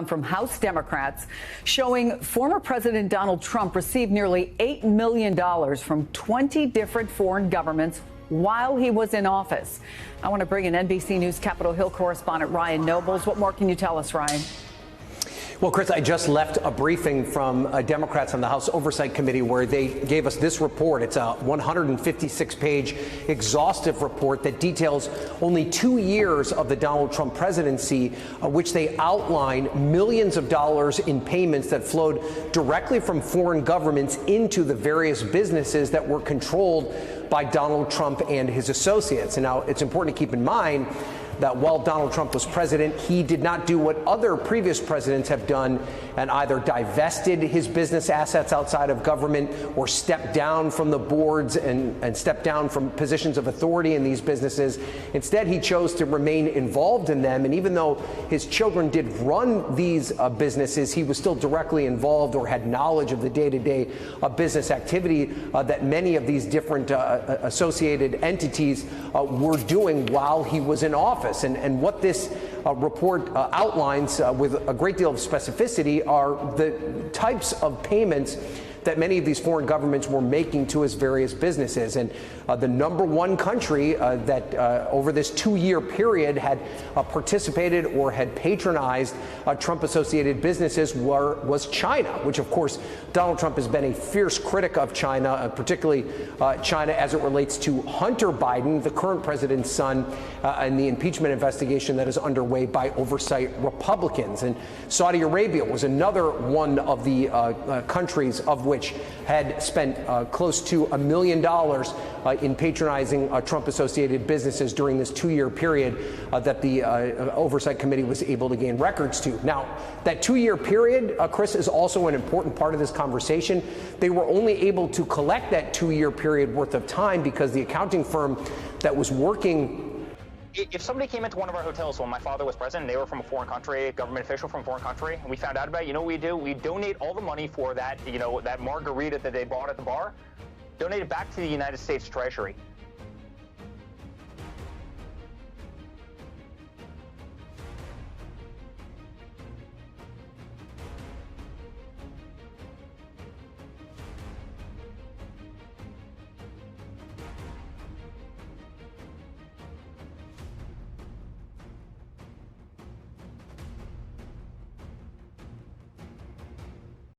from House Democrats showing former President Donald Trump received nearly $8 million from 20 different foreign governments while he was in office. I want to bring in NBC News Capitol Hill correspondent Ryan Nobles. What more can you tell us, Ryan? Well, Chris, I just left a briefing from Democrats on the House Oversight Committee where they gave us this report. It's a 156-page exhaustive report that details only 2 years of the Donald Trump presidency, which they outline millions of dollars in payments that flowed directly from foreign governments into the various businesses that were controlled by Donald Trump and his associates. And now it's important to keep in mind that while Donald Trump was president, he did not do what other previous presidents have done and either divested his business assets outside of government or stepped down from the boards and stepped down from positions of authority in these businesses. Instead, he chose to remain involved in them. And even though his children did run these businesses, he was still directly involved or had knowledge of the day-to-day business activity that many of these different associated entities were doing while he was in office. And what this report outlines with a great deal of specificity are the types of payments that many of these foreign governments were making to his various businesses. And the number one country that over this 2-year period had participated or had patronized Trump-associated businesses was China, which, of course, Donald Trump has been a fierce critic of China, particularly China as it relates to Hunter Biden, the current president's son, and the impeachment investigation that is underway by oversight Republicans. And Saudi Arabia was another one of the countries of which had spent close to $1 million in patronizing Trump-associated businesses during this 2-year period that the Oversight Committee was able to gain records to. Now, that 2-year period, Chris, is also an important part of this conversation. They were only able to collect that 2-year period worth of time because the accounting firm that was working. If somebody came into one of our hotels when my father was president, and they were from a foreign country, government official from a foreign country, and we found out about it, you know what we do? We donate all the money for that, that margarita that they bought at the bar, donate it back to the United States Treasury.